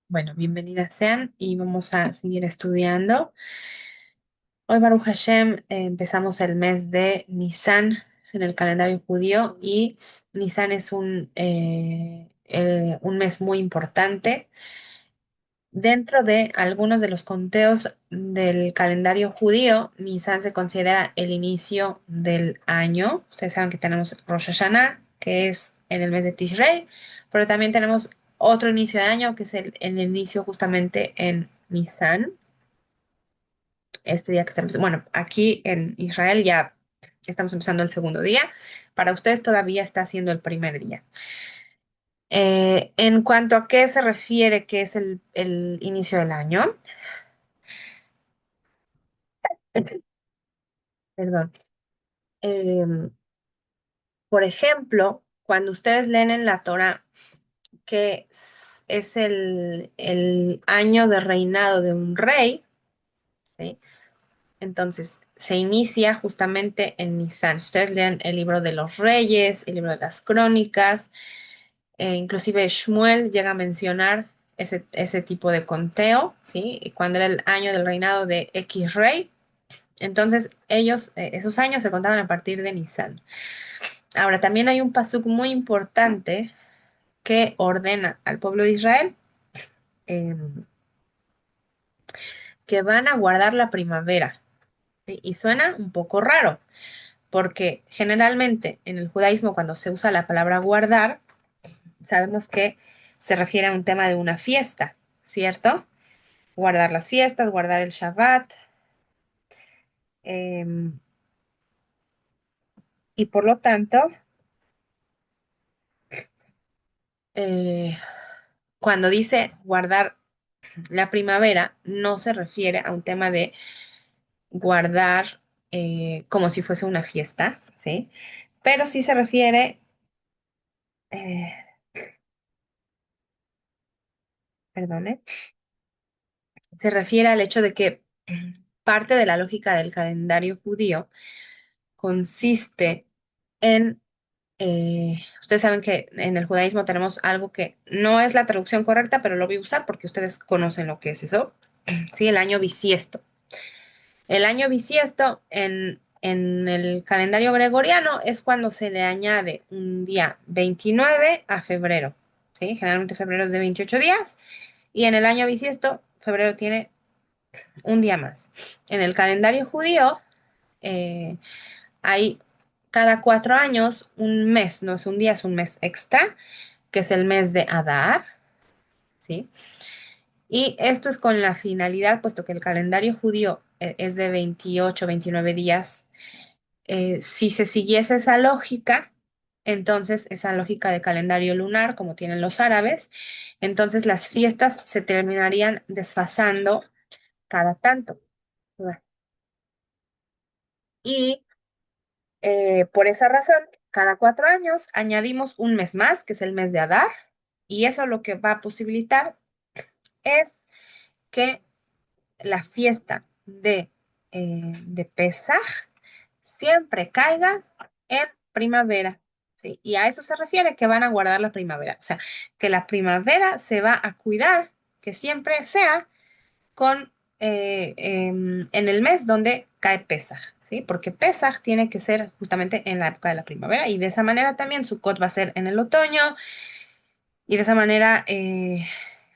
Bueno, bienvenidas sean y vamos a seguir estudiando. Hoy, Baruch Hashem, empezamos el mes de Nisan en el calendario judío y Nisan es un mes muy importante. Dentro de algunos de los conteos del calendario judío, Nisan se considera el inicio del año. Ustedes saben que tenemos Rosh Hashanah, que es en el mes de Tishrei, pero también tenemos otro inicio de año, que es el inicio justamente en Nisan, este día que está empezando. Bueno, aquí en Israel ya estamos empezando el segundo día. Para ustedes todavía está siendo el primer día. En cuanto a qué se refiere que es el inicio del año, perdón. Em, por ejemplo, cuando ustedes leen en la Torá que es el año de reinado de un rey, ¿sí? Entonces se inicia justamente en Nisan. Ustedes leen el libro de los reyes, el libro de las crónicas, inclusive Shmuel llega a mencionar ese tipo de conteo, ¿sí? Y cuando era el año del reinado de X rey. Entonces ellos, esos años se contaban a partir de Nisan. Ahora, también hay un pasuk muy importante que ordena al pueblo de Israel eh, que van a guardar la primavera. ¿Sí? Y suena un poco raro, porque generalmente en el judaísmo cuando se usa la palabra guardar, sabemos que se refiere a un tema de una fiesta, ¿cierto? Guardar las fiestas, guardar el Shabbat. eh, y por lo tanto, eh, cuando dice guardar la primavera, no se refiere a un tema de guardar como si fuese una fiesta, ¿sí? Pero sí se refiere, eh, perdone, se refiere al hecho de que parte de la lógica del calendario judío consiste en, ustedes saben que en el judaísmo tenemos algo que no es la traducción correcta, pero lo voy a usar porque ustedes conocen lo que es eso, ¿sí? El año bisiesto. El año bisiesto en el calendario gregoriano es cuando se le añade un día 29 a febrero, ¿sí? Generalmente febrero es de 28 días y en el año bisiesto febrero tiene un día más. En el calendario judío eh, hay cada 4 años un mes, no es un día, es un mes extra, que es el mes de Adar, ¿sí? Y esto es con la finalidad, puesto que el calendario judío es de 28, 29 días. Si se siguiese esa lógica, entonces esa lógica de calendario lunar, como tienen los árabes, entonces las fiestas se terminarían desfasando cada tanto. Y por esa razón, cada 4 años añadimos un mes más, que es el mes de Adar, y eso lo que va a posibilitar es que la fiesta de Pesaj siempre caiga en primavera, ¿sí? Y a eso se refiere que van a guardar la primavera. O sea, que la primavera se va a cuidar que siempre sea en el mes donde cae Pesaj, ¿sí? Porque Pesaj tiene que ser justamente en la época de la primavera y de esa manera también Sukkot va a ser en el otoño y de esa manera,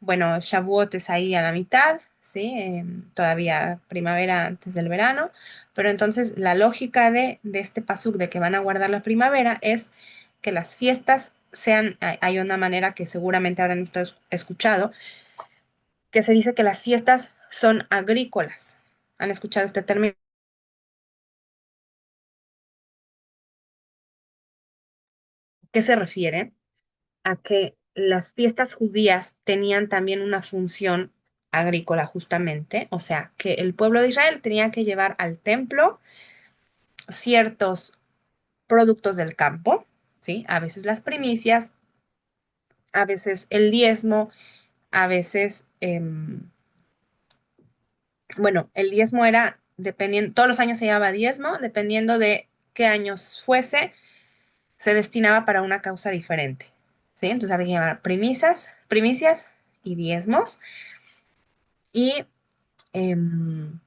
bueno, Shavuot es ahí a la mitad, ¿sí? Todavía primavera antes del verano, pero entonces la lógica de este pasuk de que van a guardar la primavera es que las fiestas sean, hay una manera que seguramente habrán ustedes escuchado, que se dice que las fiestas son agrícolas. ¿Han escuchado este término? ¿Qué se refiere? A que las fiestas judías tenían también una función agrícola justamente, o sea, que el pueblo de Israel tenía que llevar al templo ciertos productos del campo, ¿sí? A veces las primicias, a veces el diezmo, a veces, bueno, el diezmo era dependiendo, todos los años se llevaba diezmo, dependiendo de qué años fuese, se destinaba para una causa diferente, ¿sí? Entonces había que llamar primicias, y diezmos. Y em,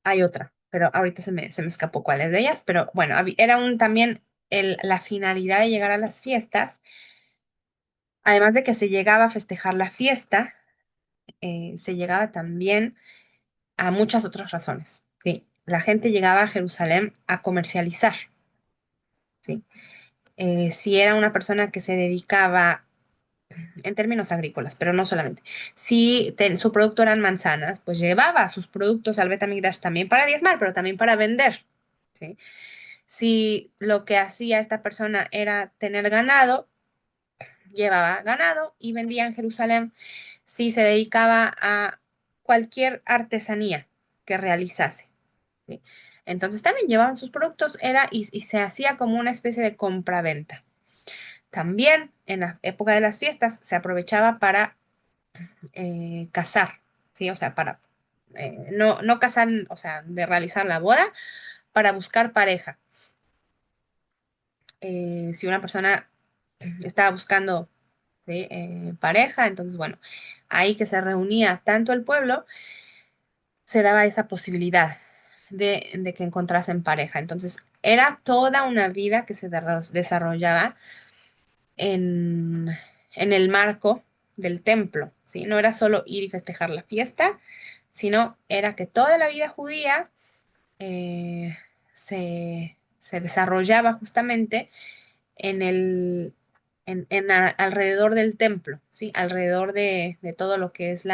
hay otra, pero ahorita se me escapó cuál es de ellas. Pero bueno, era también la finalidad de llegar a las fiestas, además de que se llegaba a festejar la fiesta, se llegaba también a muchas otras razones. Sí, la gente llegaba a Jerusalén a comercializar. Sí. Si era una persona que se dedicaba en términos agrícolas, pero no solamente. Si su producto eran manzanas, pues llevaba sus productos al Bet HaMikdash también para diezmar, pero también para vender. ¿Sí? Si lo que hacía esta persona era tener ganado, llevaba ganado y vendía en Jerusalén. Si se dedicaba a cualquier artesanía que realizase. ¿Sí? Entonces también llevaban sus productos, y se hacía como una especie de compraventa. También en la época de las fiestas se aprovechaba para casar, ¿sí? O sea, para no casar, o sea, de realizar la boda, para buscar pareja. Si una persona estaba buscando, ¿sí? Pareja, entonces, bueno, ahí que se reunía tanto el pueblo, se daba esa posibilidad de que encontrasen pareja. Entonces, era toda una vida que se desarrollaba en, en el marco del templo, ¿sí? No era solo ir y festejar la fiesta, sino era que toda la vida judía se desarrollaba justamente en alrededor del templo, ¿sí? Alrededor de todo lo que es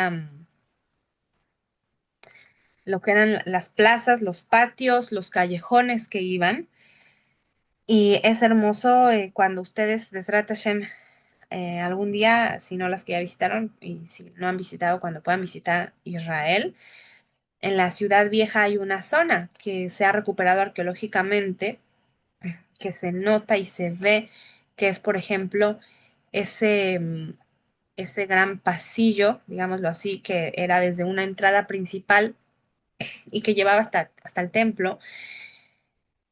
lo que eran las plazas, los patios, los callejones que iban. Y es hermoso cuando ustedes, Besrat Hashem, algún día, si no las que ya visitaron y si no han visitado, cuando puedan visitar Israel, en la ciudad vieja hay una zona que se ha recuperado arqueológicamente, que se nota y se ve que es, por ejemplo, ese, ese gran pasillo, digámoslo así, que era desde una entrada principal y que llevaba hasta el templo.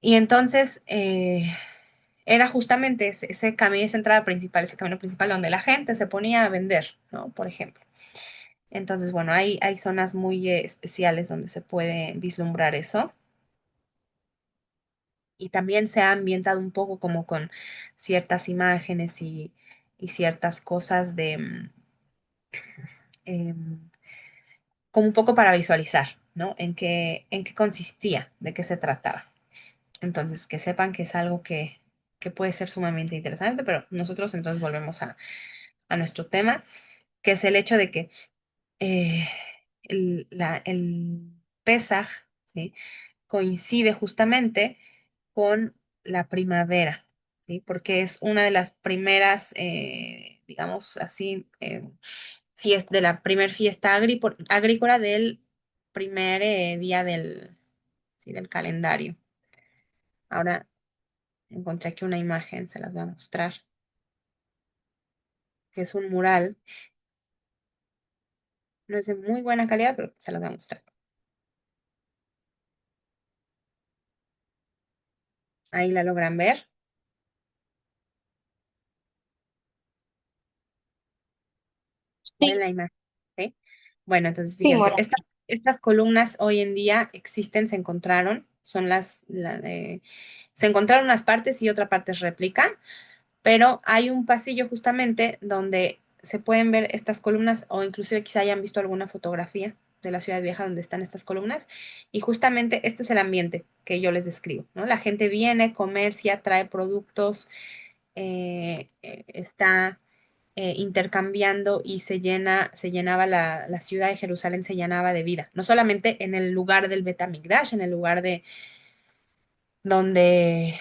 Y entonces era justamente ese camino, esa entrada principal, ese camino principal donde la gente se ponía a vender, ¿no? Por ejemplo. Entonces, bueno, hay zonas muy especiales donde se puede vislumbrar eso. Y también se ha ambientado un poco como con ciertas imágenes y ciertas cosas em, como un poco para visualizar, ¿no? En qué consistía, de qué se trataba. Entonces, que sepan que es algo que puede ser sumamente interesante, pero nosotros entonces volvemos a nuestro tema, que es el hecho de que eh, el Pesaj, ¿sí? Coincide justamente con la primavera, ¿sí? Porque es una de las primeras, digamos así, de la primer fiesta agrícola del primer día sí, del calendario. Ahora encontré aquí una imagen, se las voy a mostrar, que es un mural, no es de muy buena calidad, pero se las voy a mostrar. Ahí la logran ver. Ven Sí, la imagen, ¿sí? Bueno, entonces sí, fíjense, Mora. estas columnas hoy en día existen, se encontraron, se encontraron unas partes y otra parte es réplica, pero hay un pasillo justamente donde se pueden ver estas columnas o inclusive quizá hayan visto alguna fotografía de la ciudad vieja donde están estas columnas y justamente este es el ambiente que yo les describo, ¿no? La gente viene, comercia, trae productos, está intercambiando y se llenaba la ciudad de Jerusalén, se llenaba de vida, no solamente en el lugar del Bet HaMikdash, en el lugar donde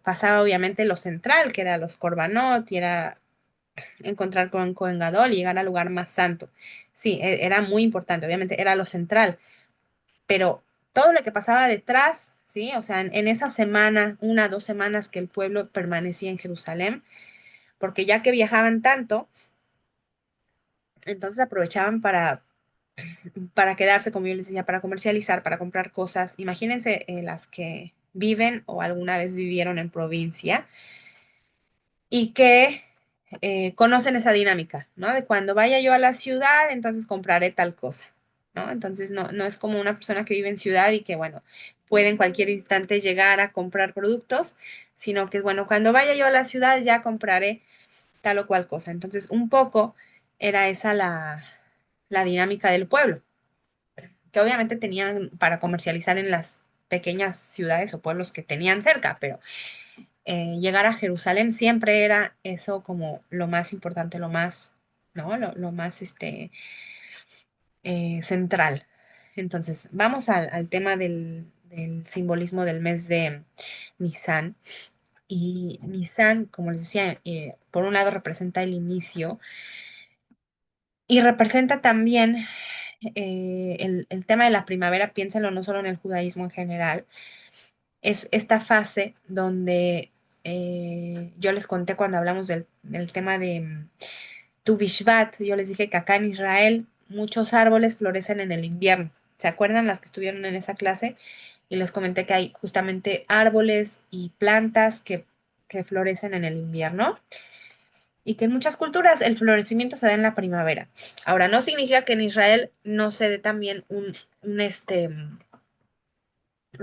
pasaba obviamente lo central, que era los Korbanot, y era encontrar con Kohen Gadol y llegar al lugar más santo. Sí, era muy importante, obviamente era lo central, pero todo lo que pasaba detrás, sí, o sea, en esa semana, 1 o 2 semanas que el pueblo permanecía en Jerusalén, porque ya que viajaban tanto, entonces aprovechaban para quedarse, como yo les decía, para comercializar, para comprar cosas. Imagínense las que viven o alguna vez vivieron en provincia y que conocen esa dinámica, ¿no? De cuando vaya yo a la ciudad, entonces compraré tal cosa, ¿no? Entonces no es como una persona que vive en ciudad y que, bueno, puede en cualquier instante llegar a comprar productos, sino que, bueno, cuando vaya yo a la ciudad ya compraré tal o cual cosa. Entonces, un poco era esa la dinámica del pueblo, que obviamente tenían para comercializar en las pequeñas ciudades o pueblos que tenían cerca, pero llegar a Jerusalén siempre era eso como lo más importante, lo más, ¿no? Lo más central. Entonces, vamos al tema del simbolismo del mes de Nisan. Y Nisan, como les decía, por un lado representa el inicio y representa también el tema de la primavera, piénsenlo no solo en el judaísmo en general, es esta fase donde yo les conté cuando hablamos del tema de Tu Bishvat, yo les dije que acá en Israel muchos árboles florecen en el invierno. ¿Se acuerdan las que estuvieron en esa clase? Y les comenté que hay justamente árboles y plantas que florecen en el invierno y que en muchas culturas el florecimiento se da en la primavera. Ahora, no significa que en Israel no se dé también un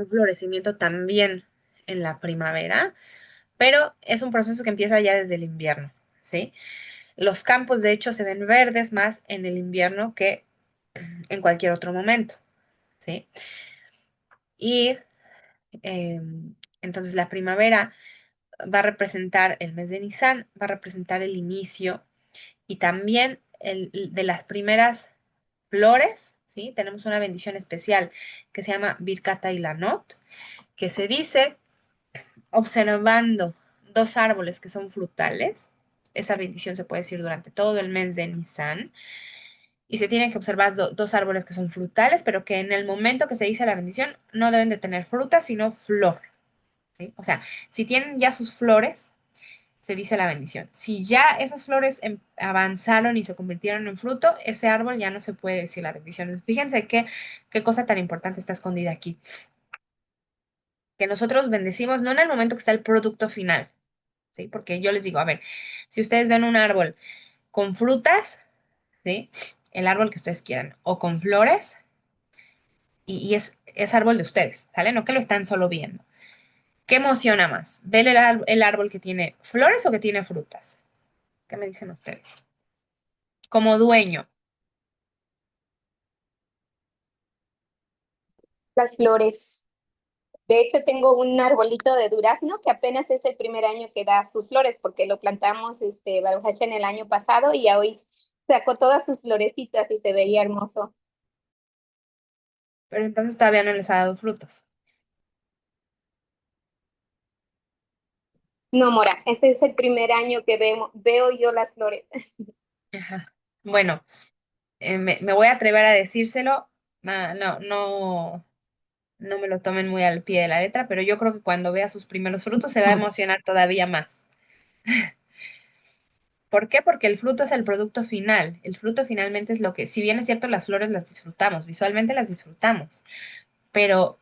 florecimiento también en la primavera, pero es un proceso que empieza ya desde el invierno, ¿sí? Los campos, de hecho, se ven verdes más en el invierno que en cualquier otro momento, ¿sí? Y eh, entonces la primavera va a representar el mes de Nisan, va a representar el inicio y también de las primeras flores, ¿sí? Tenemos una bendición especial que se llama Birkat Ilanot, que se dice observando dos árboles que son frutales. Esa bendición se puede decir durante todo el mes de Nisan. Y se tienen que observar dos árboles que son frutales, pero que en el momento que se dice la bendición no deben de tener fruta, sino flor. ¿Sí? O sea, si tienen ya sus flores, se dice la bendición. Si ya esas flores avanzaron y se convirtieron en fruto, ese árbol ya no se puede decir la bendición. Fíjense qué cosa tan importante está escondida aquí. Que nosotros bendecimos no en el momento que está el producto final, ¿sí? Porque yo les digo, a ver, si ustedes ven un árbol con frutas, ¿sí? El árbol que ustedes quieran, o con flores, y es árbol de ustedes, ¿sale? No que lo están solo viendo. ¿Qué emociona más? ¿Ver el árbol que tiene flores o que tiene frutas? ¿Qué me dicen ustedes? Como dueño. Las flores. De hecho, tengo un arbolito de durazno que apenas es el primer año que da sus flores, porque lo plantamos, Baruch Hashem, el año pasado y ya hoy sacó todas sus florecitas y se veía hermoso. Pero entonces todavía no les ha dado frutos. No, Mora, este es el primer año que veo yo las flores. Ajá. Bueno, me voy a atrever a decírselo. No me lo tomen muy al pie de la letra, pero yo creo que cuando vea sus primeros frutos se va a emocionar todavía más. ¿Por qué? Porque el fruto es el producto final. El fruto finalmente es lo que, si bien es cierto, las flores las disfrutamos, visualmente las disfrutamos, pero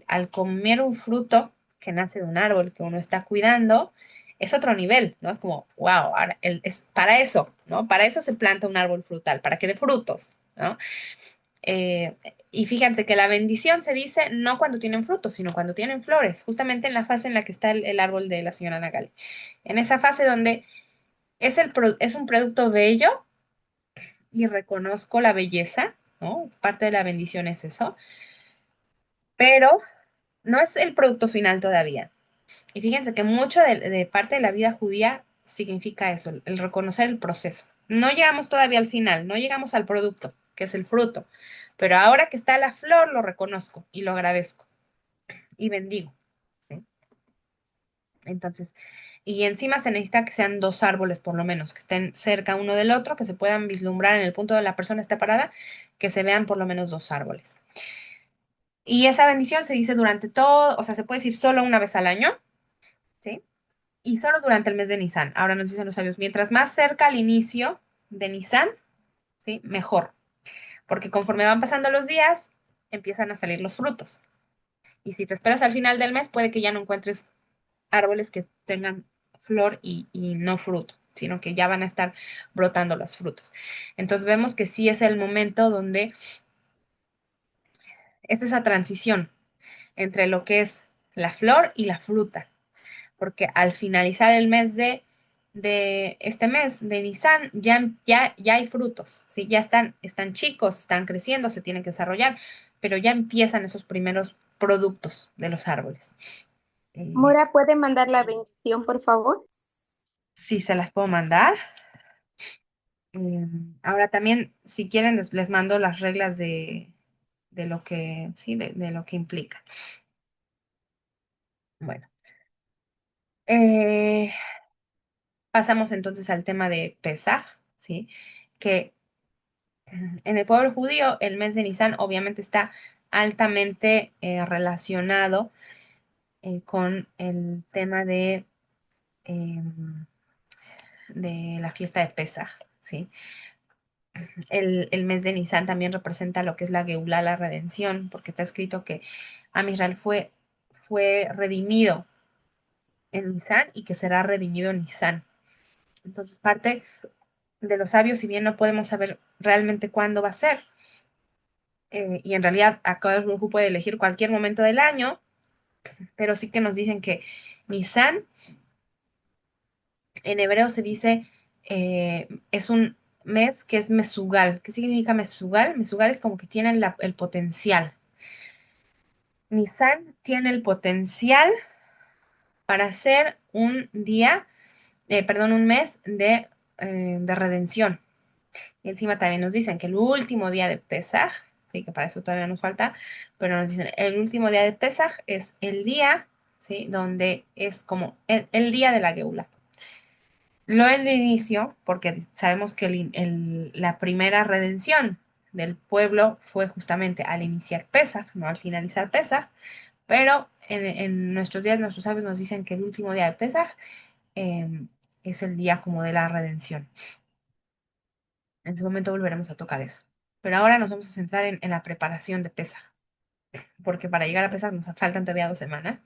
al comer un fruto que nace de un árbol que uno está cuidando, es otro nivel, ¿no? Es como, wow, ahora es para eso, ¿no? Para eso se planta un árbol frutal, para que dé frutos, ¿no? Eh, y fíjense que la bendición se dice no cuando tienen frutos, sino cuando tienen flores, justamente en la fase en la que está el árbol de la señora Nagali. En esa fase donde es un producto bello y reconozco la belleza, ¿no? Parte de la bendición es eso, pero no es el producto final todavía. Y fíjense que mucho de parte de la vida judía significa eso, el reconocer el proceso. No llegamos todavía al final, no llegamos al producto, que es el fruto, pero ahora que está la flor, lo reconozco y lo agradezco y bendigo. ¿Sí? Entonces, y encima se necesita que sean dos árboles por lo menos, que estén cerca uno del otro, que se puedan vislumbrar en el punto donde la persona está parada, que se vean por lo menos dos árboles. Y esa bendición se dice durante todo, o sea, se puede decir solo una vez al año, ¿sí? Y solo durante el mes de Nisan. Ahora nos dicen los sabios, mientras más cerca al inicio de Nisan, ¿sí? Mejor, porque conforme van pasando los días, empiezan a salir los frutos. Y si te esperas al final del mes, puede que ya no encuentres árboles que tengan flor y no fruto. sino que ya van a estar brotando los frutos. Entonces vemos que sí es el momento donde es esa transición entre lo que es la flor y la fruta, porque al finalizar el mes de este mes de Nisan ya hay frutos, ¿sí? Ya están chicos, están creciendo, se tienen que desarrollar, pero ya empiezan esos primeros productos de los árboles. Eh, Mora, ¿puede mandar la bendición, por favor? sí, se las puedo mandar. Ahora también, si quieren, les mando las reglas de lo que, sí, de lo que implica. Bueno, eh, pasamos entonces al tema de Pesaj, ¿sí? Que en el pueblo judío, el mes de Nisan obviamente está altamente relacionado con el tema de la fiesta de Pesaj, ¿sí? El mes de Nisan también representa lo que es la Geulá, la redención, porque está escrito que Am Israel fue redimido en Nisan y que será redimido en Nisan. Entonces, parte de los sabios, si bien no podemos saber realmente cuándo va a ser, y en realidad cada grupo puede elegir cualquier momento del año, pero sí que nos dicen que Nisan en hebreo se dice es un mes que es mesugal. ¿Qué significa mesugal? Mesugal es como que tiene el potencial. Nisan tiene el potencial para ser un día, perdón, un mes de redención. Y encima también nos dicen que el último día de Pesaj, y que para eso todavía nos falta, pero nos dicen el último día de Pesaj es el día, ¿sí? Donde es como el día de la Geula. No el inicio, porque sabemos que la primera redención del pueblo fue justamente al iniciar Pesaj, no al finalizar Pesaj, pero en nuestros días, nuestros sabios nos dicen que el último día de Pesaj eh, es el día como de la redención. En su momento volveremos a tocar eso. Pero ahora nos vamos a centrar en la preparación de Pesaj, porque para llegar a Pesaj nos faltan todavía 2 semanas.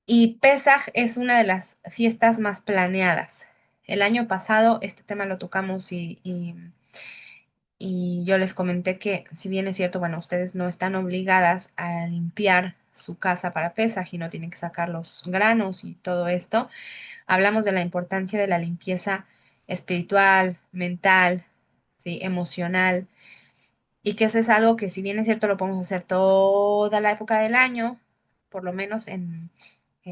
Y Pesaj es una de las fiestas más planeadas. El año pasado este tema lo tocamos y yo les comenté que si bien es cierto, bueno, ustedes no están obligadas a limpiar su casa para Pesaj y no tienen que sacar los granos y todo esto, hablamos de la importancia de la limpieza espiritual, mental, ¿sí? Emocional, y que eso es algo que si bien es cierto lo podemos hacer toda la época del año, por lo menos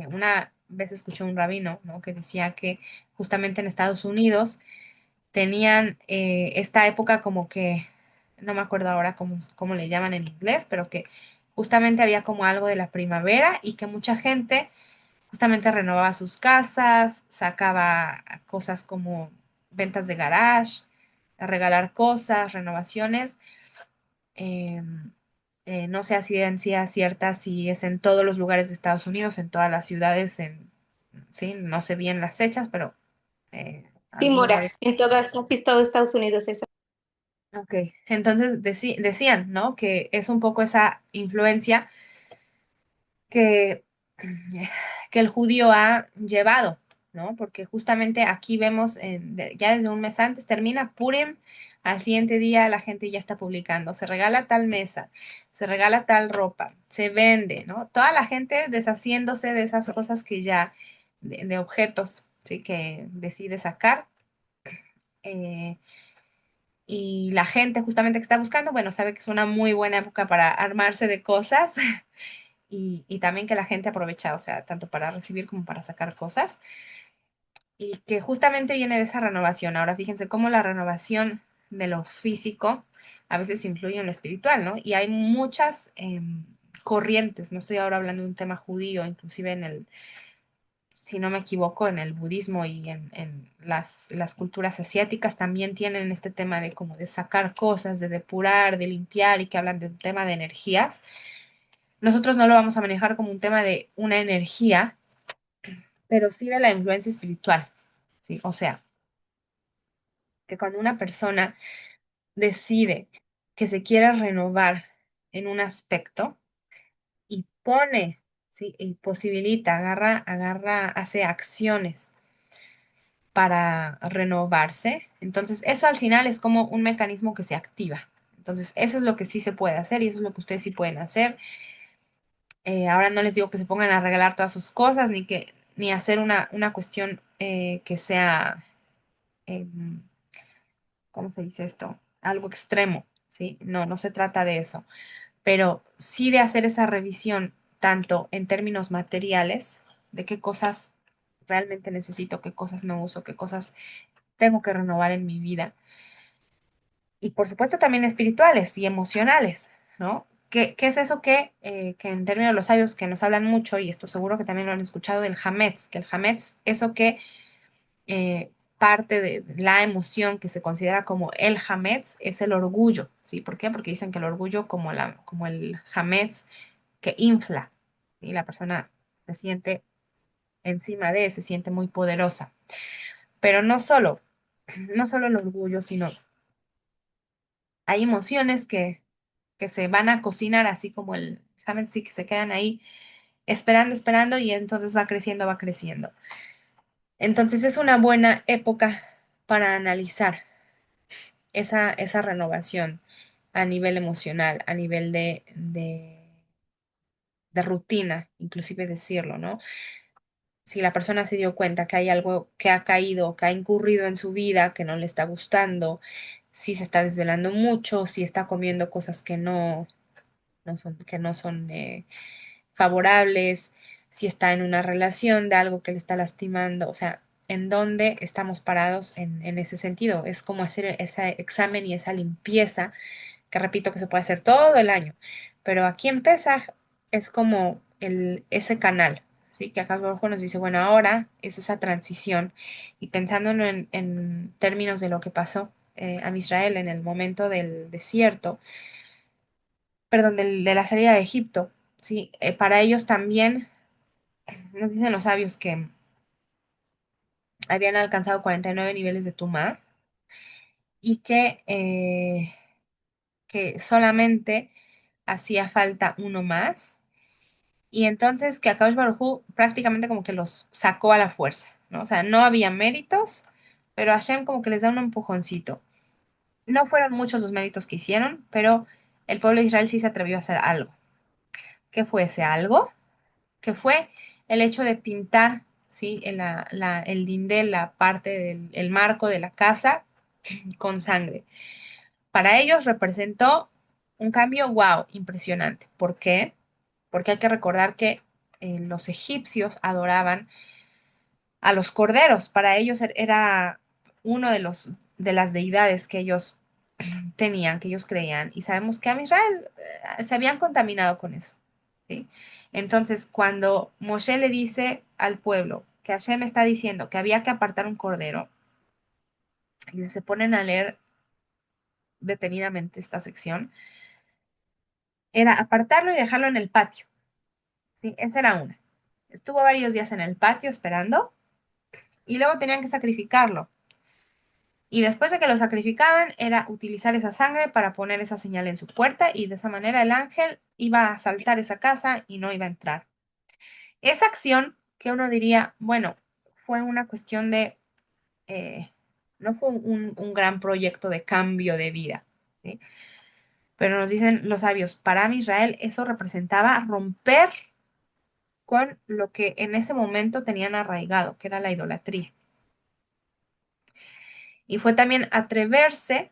una vez escuché un rabino, ¿no? Que decía que justamente en Estados Unidos tenían esta época como que, no me acuerdo ahora cómo le llaman en inglés, pero que justamente había como algo de la primavera y que mucha gente justamente renovaba sus casas, sacaba cosas como ventas de garage, a regalar cosas, renovaciones. No sé a ciencia cierta si es en todos los lugares de Estados Unidos, en todas las ciudades, sí, no sé bien las fechas, pero Sí, alguna Mora, vez. en casi todo Estados Unidos es. Ok, entonces decían, ¿no? Que es un poco esa influencia que, que el judío ha llevado, ¿no? Porque justamente aquí vemos, ya desde un mes antes termina Purim, al siguiente día la gente ya está publicando, se regala tal mesa, se regala tal ropa, se vende, ¿no? Toda la gente deshaciéndose de esas cosas que ya, de objetos, ¿sí? Que decide sacar. eh, y la gente justamente que está buscando, bueno, sabe que es una muy buena época para armarse de cosas y también que la gente aprovecha, o sea, tanto para recibir como para sacar cosas, y que justamente viene de esa renovación. Ahora fíjense cómo la renovación de lo físico a veces influye en lo espiritual, ¿no? Y hay muchas corrientes, no estoy ahora hablando de un tema judío, inclusive si no me equivoco, en el budismo y en las culturas asiáticas también tienen este tema de como de sacar cosas, de depurar, de limpiar y que hablan de un tema de energías. Nosotros no lo vamos a manejar como un tema de una energía, pero sí de la influencia espiritual, ¿sí? O sea, que cuando una persona decide que se quiere renovar en un aspecto y pone, ¿sí? Y posibilita, hace acciones para renovarse. Entonces, eso al final es como un mecanismo que se activa. Entonces, eso es lo que sí se puede hacer y eso es lo que ustedes sí pueden hacer. Ahora no les digo que se pongan a regalar todas sus cosas ni hacer una cuestión que sea, em, ¿cómo se dice esto? Algo extremo, ¿sí? No, no se trata de eso, pero sí de hacer esa revisión tanto en términos materiales, de qué cosas realmente necesito, qué cosas no uso, qué cosas tengo que renovar en mi vida. Y por supuesto también espirituales y emocionales, ¿no? ¿Qué es eso que en términos de los sabios que nos hablan mucho, y esto seguro que también lo han escuchado del Hametz, que el Hametz, eso que parte de la emoción que se considera como el Hametz es el orgullo, ¿sí? ¿Por qué? Porque dicen que el orgullo como el Hametz que infla, y la persona se siente encima se siente muy poderosa. Pero no solo el orgullo, sino hay emociones que se van a cocinar así como el ramen, sí, que se quedan ahí esperando, esperando y entonces va creciendo, va creciendo. Entonces es una buena época para analizar esa renovación a nivel emocional, a nivel de rutina, inclusive decirlo, ¿no? Si la persona se dio cuenta que hay algo que ha caído, que ha incurrido en su vida, que no le está gustando, si se está desvelando mucho, si está comiendo cosas que no son favorables, si está en una relación de algo que le está lastimando, o sea, en dónde estamos parados en ese sentido. Es como hacer ese examen y esa limpieza, que repito que se puede hacer todo el año, pero aquí en Pesaj es como ese canal. Sí, que acá abajo nos dice, bueno, ahora es esa transición y pensándolo en términos de lo que pasó a Israel en el momento del desierto, perdón, de la salida de Egipto, ¿sí? Para ellos también nos dicen los sabios que habían alcanzado 49 niveles de Tumá y que solamente hacía falta uno más. Y entonces que Akadosh Baruj Hu prácticamente como que los sacó a la fuerza, ¿no? O sea, no había méritos, pero Hashem como que les da un empujoncito. No fueron muchos los méritos que hicieron, pero el pueblo de Israel sí se atrevió a hacer algo. ¿Qué fue ese algo? Que fue el hecho de pintar, ¿sí? El dindel, la parte del el marco de la casa con sangre. Para ellos representó un cambio, wow, impresionante. ¿Por qué? Porque hay que recordar que los egipcios adoraban a los corderos. Para ellos era uno de las deidades que ellos tenían, que ellos creían. Y sabemos que a Israel se habían contaminado con eso. ¿Sí? Entonces, cuando Moshe le dice al pueblo que Hashem está diciendo que había que apartar un cordero, y se ponen a leer detenidamente esta sección, era apartarlo y dejarlo en el patio. ¿Sí? Esa era una. Estuvo varios días en el patio esperando y luego tenían que sacrificarlo. Y después de que lo sacrificaban, era utilizar esa sangre para poner esa señal en su puerta y de esa manera el ángel iba a asaltar esa casa y no iba a entrar. Esa acción que uno diría, bueno, fue una cuestión eh, no fue un gran proyecto de cambio de vida, ¿sí? Pero nos dicen los sabios, para Israel eso representaba romper con lo que en ese momento tenían arraigado, que era la idolatría. Y fue también atreverse,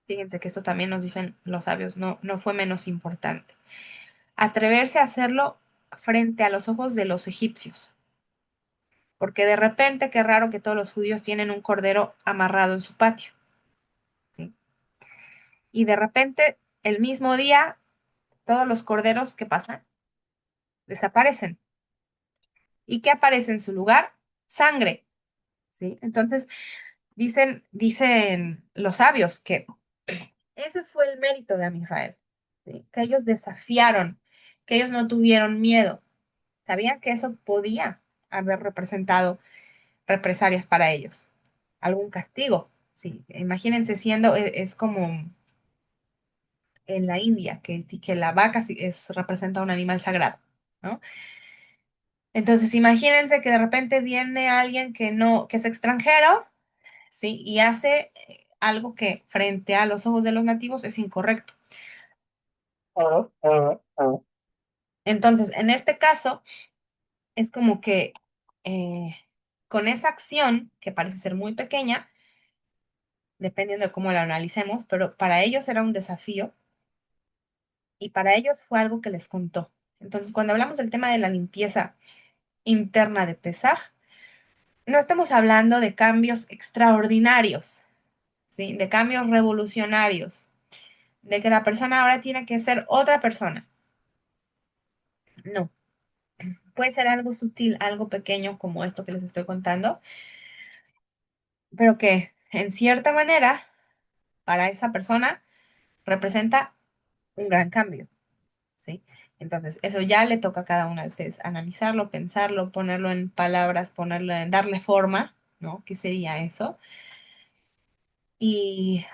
fíjense que esto también nos dicen los sabios, no fue menos importante, atreverse a hacerlo frente a los ojos de los egipcios. Porque de repente, qué raro que todos los judíos tienen un cordero amarrado en su patio, ¿sí? Y de repente, el mismo día, todos los corderos que pasan desaparecen. ¿Y qué aparece en su lugar? Sangre, ¿sí? Entonces, dicen los sabios que ese fue el mérito de Amisrael, ¿sí? Que ellos desafiaron, que ellos no tuvieron miedo. Sabían que eso podía haber representado represalias para ellos, algún castigo. Sí, imagínense siendo, es como en la India, que la vaca representa un animal sagrado, ¿no? Entonces, imagínense que de repente viene alguien que no, que es extranjero, ¿sí? Y hace algo que frente a los ojos de los nativos es incorrecto. Entonces, en este caso, es como que eh, con esa acción, que parece ser muy pequeña, dependiendo de cómo la analicemos, pero para ellos era un desafío y para ellos fue algo que les contó. Entonces, cuando hablamos del tema de la limpieza interna de Pesaj, no estamos hablando de cambios extraordinarios, ¿sí? De cambios revolucionarios, de que la persona ahora tiene que ser otra persona. No, puede ser algo sutil, algo pequeño como esto que les estoy contando, pero que en cierta manera para esa persona representa un gran cambio, ¿sí? Entonces, eso ya le toca a cada una de ustedes analizarlo, pensarlo, ponerlo en palabras, ponerlo en darle forma, ¿no? ¿Qué sería eso? Y,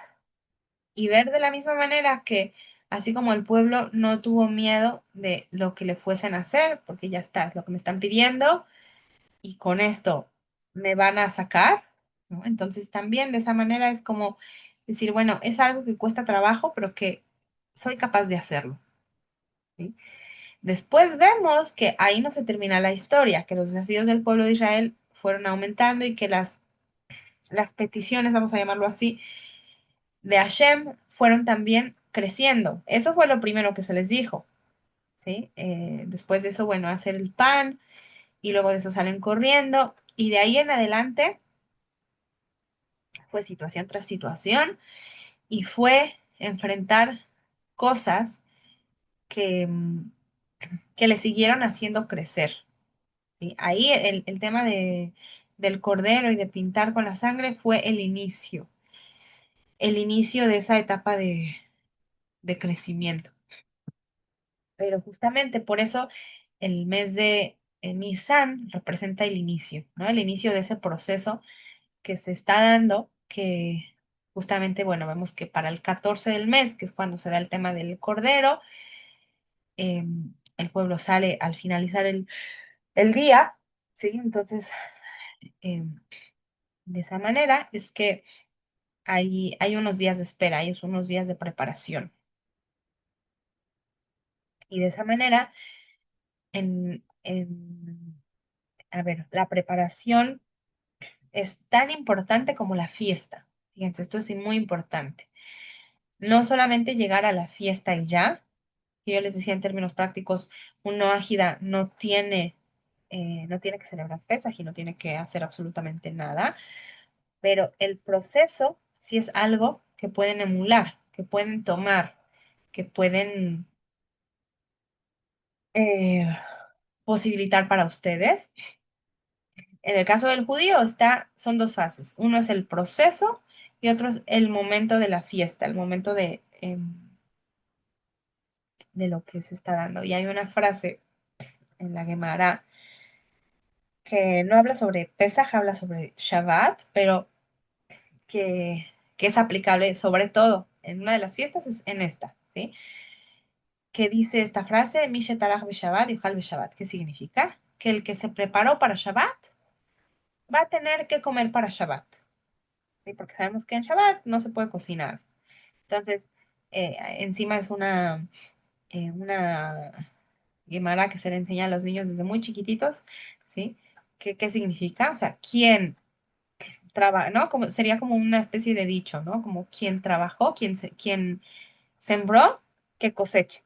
y ver de la misma manera que así como el pueblo no tuvo miedo de lo que le fuesen a hacer, porque ya está, es lo que me están pidiendo, y con esto me van a sacar, ¿no? Entonces también de esa manera es como decir, bueno, es algo que cuesta trabajo, pero que soy capaz de hacerlo, ¿sí? Después vemos que ahí no se termina la historia, que los desafíos del pueblo de Israel fueron aumentando y que las peticiones, vamos a llamarlo así, de Hashem fueron también creciendo. Eso fue lo primero que se les dijo, ¿sí? Después de eso, bueno, hacer el pan y luego de eso salen corriendo y de ahí en adelante fue situación tras situación y fue enfrentar cosas que, que le siguieron haciendo crecer. ¿Sí? Ahí el tema del cordero y de pintar con la sangre fue el inicio de esa etapa de crecimiento. Pero justamente por eso el mes de Nisan representa el inicio, ¿no? El inicio de ese proceso que se está dando, que justamente, bueno, vemos que para el 14 del mes, que es cuando se da el tema del cordero, el pueblo sale al finalizar el día, ¿sí? Entonces, em, de esa manera es que hay unos días de espera, hay unos días de preparación. Y de esa manera, a ver, la preparación es tan importante como la fiesta. Fíjense, esto es muy importante. No solamente llegar a la fiesta y ya, que yo les decía en términos prácticos, un no ágida no tiene que celebrar Pesaj y no tiene que hacer absolutamente nada, pero el proceso sí es algo que pueden emular, que pueden tomar, que pueden eh, posibilitar para ustedes. En el caso del judío son dos fases. Uno es el proceso y otro es el momento de la fiesta, el momento de lo que se está dando. Y hay una frase en la Gemara que no habla sobre Pesaj, habla sobre Shabbat, pero que, que es aplicable sobre todo en una de las fiestas, es en esta, ¿sí? Que dice esta frase, Mishe Tarach Shabbat y Ujal Shabbat. ¿Qué significa? Que el que se preparó para Shabbat va a tener que comer para Shabbat, ¿sí? Porque sabemos que en Shabbat no se puede cocinar. Entonces, encima es una Gemara que se le enseña a los niños desde muy chiquititos, ¿sí? ¿Qué significa? O sea, ¿quién trabaja, ¿no? Como, sería como una especie de dicho, ¿no? Como quien trabajó, quien sembró, que coseche,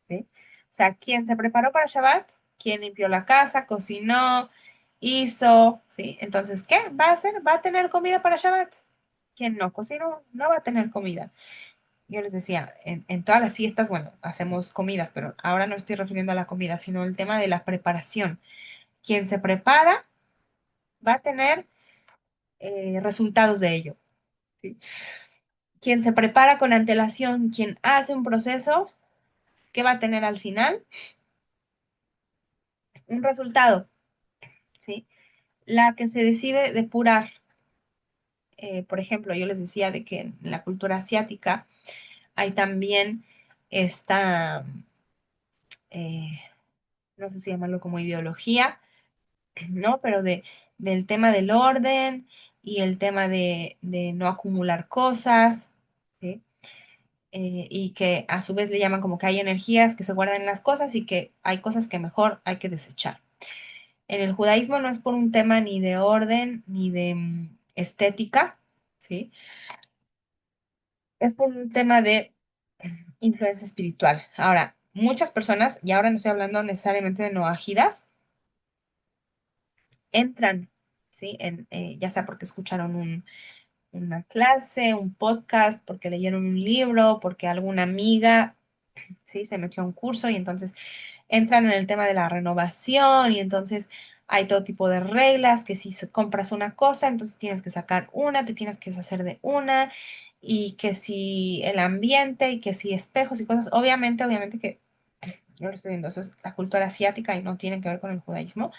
¿sí? O sea, quien se preparó para Shabbat, quien limpió la casa, cocinó, hizo, ¿sí? Entonces, ¿qué va a hacer? Va a tener comida para Shabbat. Quien no cocinó, no va a tener comida. Yo les decía, en todas las fiestas, bueno, hacemos comidas, pero ahora no estoy refiriendo a la comida, sino el tema de la preparación. Quien se prepara va a tener resultados de ello, ¿sí? Quien se prepara con antelación, quien hace un proceso, ¿qué va a tener al final? Un resultado, ¿sí? La que se decide depurar, por ejemplo, yo les decía de que en la cultura asiática hay también esta, no sé si llamarlo como ideología, ¿no? Pero del tema del orden y el tema de no acumular cosas, ¿sí? Y que a su vez le llaman como que hay energías que se guardan en las cosas y que hay cosas que mejor hay que desechar. En el judaísmo no es por un tema ni de orden ni de estética, ¿sí? Es por un tema de influencia espiritual. Ahora, muchas personas, y ahora no estoy hablando necesariamente de noajidas, entran, ¿sí? Ya sea porque escucharon una clase, un podcast, porque leyeron un libro, porque alguna amiga, ¿sí? Se metió a un curso y entonces entran en el tema de la renovación y entonces hay todo tipo de reglas, que si compras una cosa, entonces tienes que sacar una, te tienes que deshacer de una, y que si el ambiente y que si espejos y cosas, obviamente que yo lo estoy viendo, eso es la cultura asiática y no tiene que ver con el judaísmo,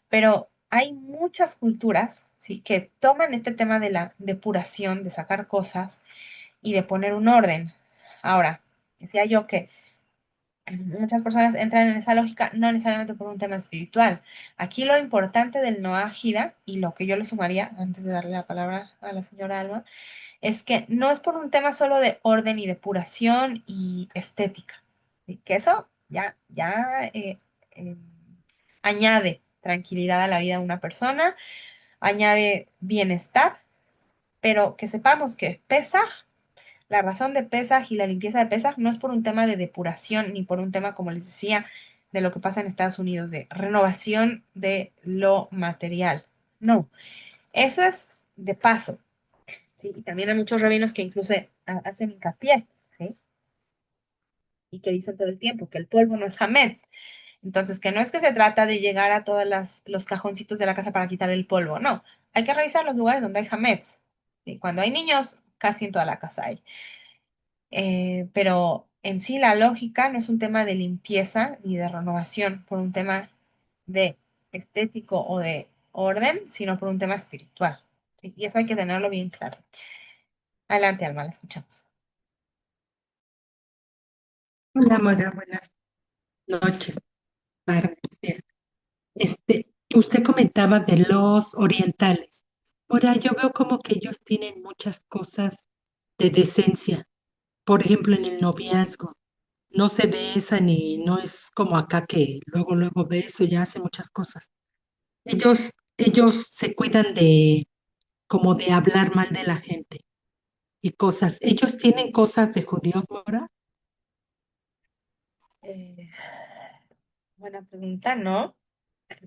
pero hay muchas culturas, ¿sí? Que toman este tema de la depuración, de sacar cosas y de poner un orden. Ahora, decía yo que muchas personas entran en esa lógica no necesariamente por un tema espiritual. Aquí lo importante del no ágida y lo que yo le sumaría, antes de darle la palabra a la señora Alma, es que no es por un tema solo de orden y depuración y estética. ¿Sí? Que eso ya añade tranquilidad a la vida de una persona, añade bienestar, pero que sepamos que Pesaj, la razón de Pesaj y la limpieza de Pesaj no es por un tema de depuración ni por un tema, como les decía, de lo que pasa en Estados Unidos, de renovación de lo material. No, eso es de paso, ¿sí? Y también hay muchos rabinos que incluso hacen hincapié, ¿sí? Y que dicen todo el tiempo que el polvo no es hametz. Entonces, que no es que se trata de llegar a todos los cajoncitos de la casa para quitar el polvo, no. Hay que revisar los lugares donde hay hametz. ¿Sí? Cuando hay niños, casi en toda la casa hay. Pero en sí la lógica no es un tema de limpieza ni de renovación por un tema de estético o de orden, sino por un tema espiritual. ¿Sí? Y eso hay que tenerlo bien claro. Adelante, Alma, la escuchamos. Hola, Mora, buenas noches, tardes, días. Usted comentaba de los orientales. Ahora, yo veo como que ellos tienen muchas cosas de decencia. Por ejemplo, en el noviazgo, no se besa ni no es como acá que luego beso y ya hace muchas cosas. Ellos se cuidan de como de hablar mal de la gente y cosas. Ellos tienen cosas de judíos, Mora. Eh, Buena pregunta, ¿no?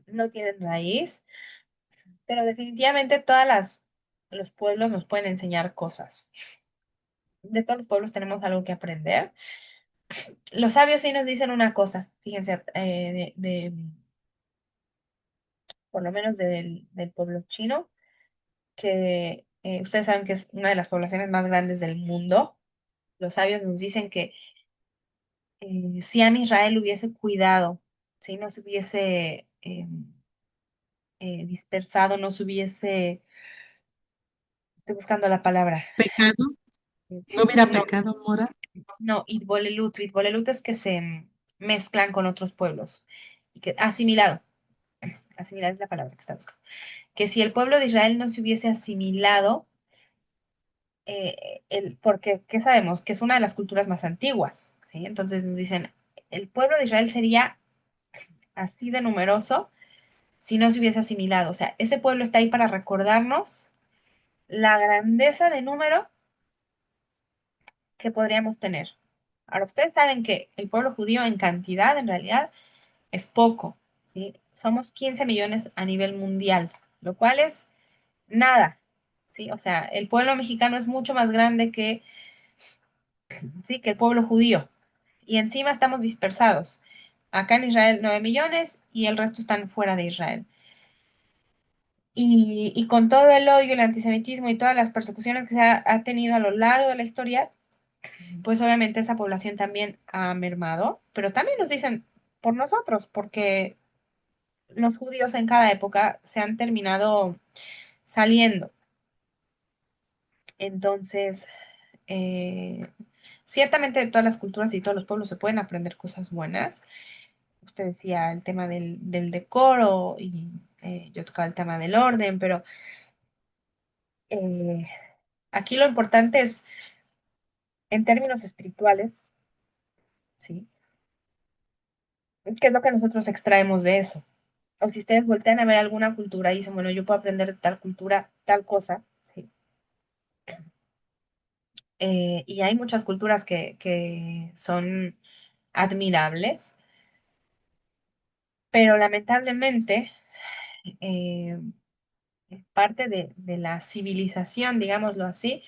No tienen raíz, pero definitivamente los pueblos nos pueden enseñar cosas. De todos los pueblos tenemos algo que aprender. Los sabios sí nos dicen una cosa, fíjense, por lo menos del pueblo chino, que ustedes saben que es una de las poblaciones más grandes del mundo. Los sabios nos dicen que si a Israel hubiese cuidado, si no se hubiese dispersado, no se hubiese, estoy buscando la palabra, Pecado, no hubiera no, pecado, Mora. no, Itbolelut es que se mezclan con otros pueblos, y que asimilado es la palabra que está buscando, que si el pueblo de Israel no se hubiese asimilado, porque, ¿qué sabemos? Que es una de las culturas más antiguas, ¿sí? Entonces nos dicen, el pueblo de Israel sería así de numeroso si no se hubiese asimilado. O sea, ese pueblo está ahí para recordarnos la grandeza de número que podríamos tener. Ahora, ustedes saben que el pueblo judío en cantidad, en realidad, es poco, ¿sí? Somos 15 millones a nivel mundial, lo cual es nada, ¿sí? O sea, el pueblo mexicano es mucho más grande ¿sí? que el pueblo judío. Y encima estamos dispersados. Acá en Israel 9 millones y el resto están fuera de Israel. Y con todo el odio, el antisemitismo y todas las persecuciones que ha tenido a lo largo de la historia, pues obviamente esa población también ha mermado, pero también nos dicen por nosotros, porque los judíos en cada época se han terminado saliendo. Entonces, ciertamente de todas las culturas y todos los pueblos se pueden aprender cosas buenas. usted decía el tema del decoro y yo tocaba el tema del orden, pero eh, aquí lo importante es, en términos espirituales, ¿sí? ¿Qué es lo que nosotros extraemos de eso? O si ustedes voltean a ver alguna cultura y dicen, bueno, yo puedo aprender de tal cultura tal cosa, ¿sí? Y hay muchas culturas que son admirables, pero lamentablemente eh, parte de la civilización, digámoslo así,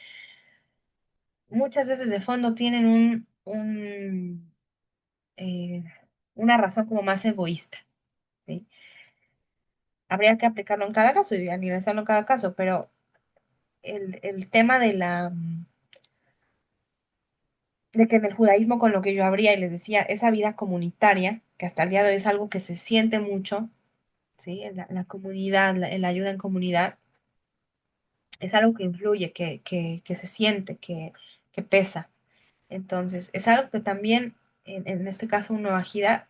muchas veces de fondo tienen eh, una razón como más egoísta, ¿sí? Habría que aplicarlo en cada caso y analizarlo en cada caso, pero el tema de que en el judaísmo con lo que yo abría y les decía, esa vida comunitaria, que hasta el día de hoy es algo que se siente mucho, ¿sí? En la comunidad, en la ayuda en comunidad, es algo que influye, que se siente, que pesa. Entonces, es algo que también, en este caso, un Novajida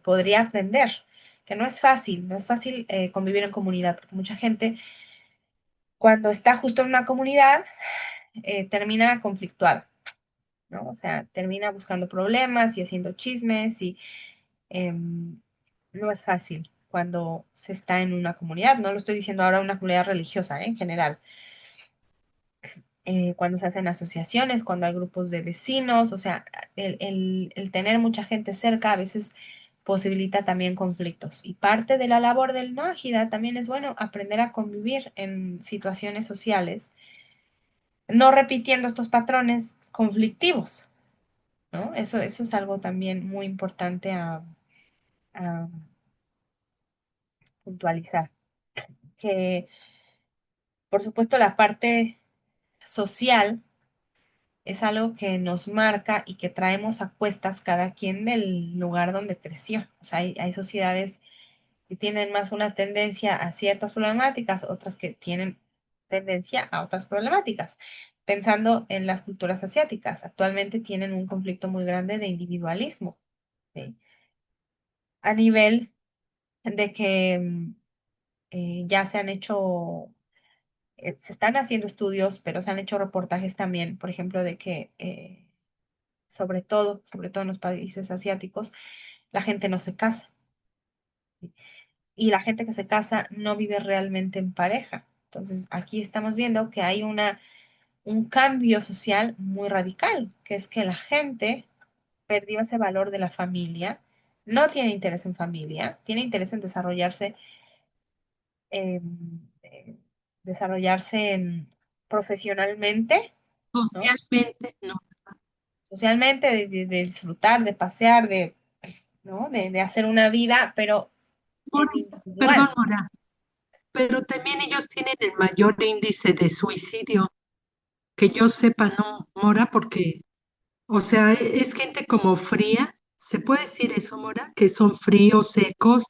podría aprender, que no es fácil, no es fácil convivir en comunidad, porque mucha gente, cuando está justo en una comunidad, termina conflictuada, ¿no? O sea, termina buscando problemas y haciendo chismes y em, no es fácil cuando se está en una comunidad. No lo estoy diciendo ahora una comunidad religiosa, en general. Cuando se hacen asociaciones, cuando hay grupos de vecinos, o sea, el tener mucha gente cerca a veces posibilita también conflictos. Y parte de la labor del no ágida también es, bueno, aprender a convivir en situaciones sociales, no repitiendo estos patrones conflictivos, ¿no? Eso es algo también muy importante a puntualizar. Que, por supuesto, la parte social es algo que nos marca y que traemos a cuestas cada quien del lugar donde creció. O sea, hay sociedades que tienen más una tendencia a ciertas problemáticas, otras que tienen tendencia a otras problemáticas. Pensando en las culturas asiáticas, actualmente tienen un conflicto muy grande de individualismo, ¿sí? A nivel de que ya se han hecho, se están haciendo estudios, pero se han hecho reportajes también, por ejemplo, de que sobre todo en los países asiáticos, la gente no se casa. ¿Sí? Y la gente que se casa no vive realmente en pareja. Entonces, aquí estamos viendo que hay un cambio social muy radical, que es que la gente perdió ese valor de la familia, no tiene interés en familia, tiene interés en desarrollarse profesionalmente, ¿no? Socialmente, no. Socialmente, de disfrutar, de pasear, ¿no? De hacer una vida, pero en Mora, perdón, individual. Mora, pero también ellos tienen el mayor índice de suicidio, que yo sepa, ¿no, Mora? Porque, o sea, es gente como fría, ¿se puede decir eso, Mora? Que son fríos, secos,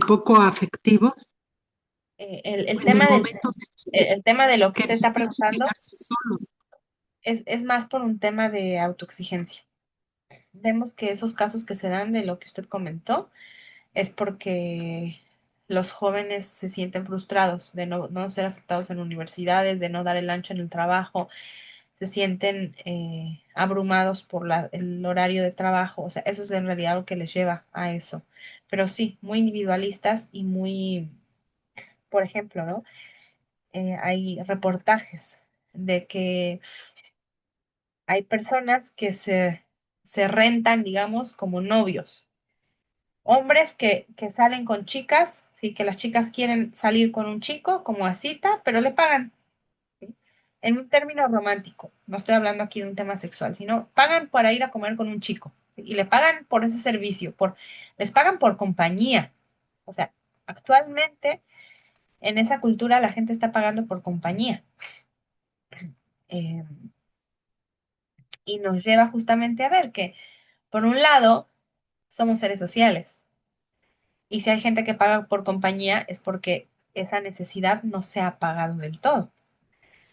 poco afectivos, El en el tema momento el tema de lo que que usted está deciden preguntando quedarse solos. es más por un tema de autoexigencia. Vemos que esos casos que se dan de lo que usted comentó es porque los jóvenes se sienten frustrados de no ser aceptados en universidades, de no dar el ancho en el trabajo, se sienten abrumados por el horario de trabajo. O sea, eso es en realidad lo que les lleva a eso. Pero sí, muy individualistas y muy, por ejemplo, ¿no? Hay reportajes de que hay personas que se rentan, digamos, como novios. Hombres que salen con chicas, sí, que las chicas quieren salir con un chico como a cita, pero le pagan, ¿sí? En un término romántico. No estoy hablando aquí de un tema sexual, sino pagan para ir a comer con un chico, ¿sí? Y le pagan por ese servicio, les pagan por compañía. O sea, actualmente en esa cultura la gente está pagando por compañía. Eh, y nos lleva justamente a ver que, por un lado, somos seres sociales. Y si hay gente que paga por compañía es porque esa necesidad no se ha pagado del todo.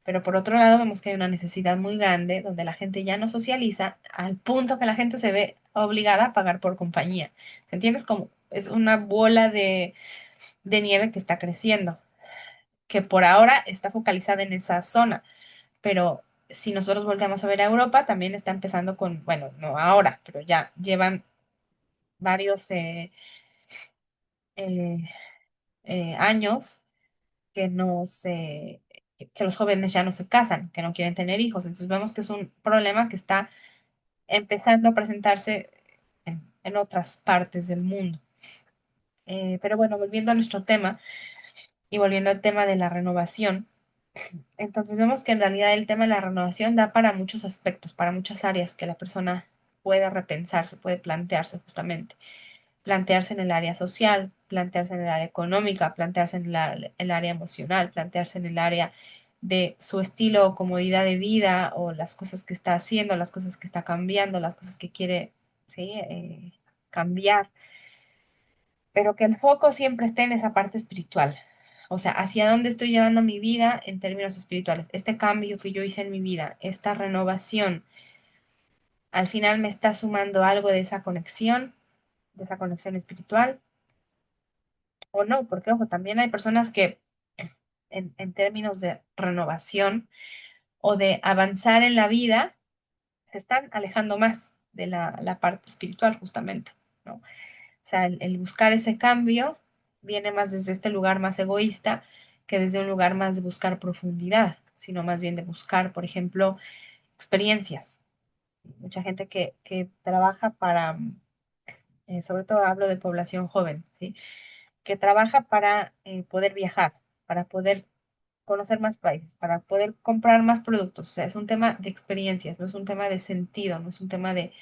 Pero por otro lado vemos que hay una necesidad muy grande donde la gente ya no socializa al punto que la gente se ve obligada a pagar por compañía. ¿Se entiendes? Como es una bola de nieve que está creciendo, que por ahora está focalizada en esa zona, pero si nosotros volteamos a ver a Europa, también está empezando con, bueno, no ahora, pero ya llevan varios eh, años que no se, que los jóvenes ya no se casan, que no quieren tener hijos. Entonces vemos que es un problema que está empezando a presentarse en otras partes del mundo. Pero bueno, volviendo a nuestro tema y volviendo al tema de la renovación, entonces vemos que en realidad el tema de la renovación da para muchos aspectos, para muchas áreas que la persona puede repensarse, puede plantearse justamente. Plantearse en el área social, plantearse en el área económica, plantearse en el área emocional, plantearse en el área de su estilo o comodidad de vida o las cosas que está haciendo, las cosas que está cambiando, las cosas que quiere, ¿sí? Cambiar, pero que el foco siempre esté en esa parte espiritual. O sea, hacia dónde estoy llevando mi vida en términos espirituales. Este cambio que yo hice en mi vida, esta renovación, al final me está sumando algo de esa conexión espiritual o no, porque ojo, también hay personas que en términos de renovación o de avanzar en la vida, se están alejando más de la parte espiritual justamente, ¿no? O sea, el buscar ese cambio viene más desde este lugar más egoísta que desde un lugar más de buscar profundidad, sino más bien de buscar, por ejemplo, experiencias. Mucha gente que trabaja para, sobre todo hablo de población joven, ¿sí? Que trabaja para poder viajar, para poder conocer más países, para poder comprar más productos. O sea, es un tema de experiencias, no es un tema de sentido, no es un tema de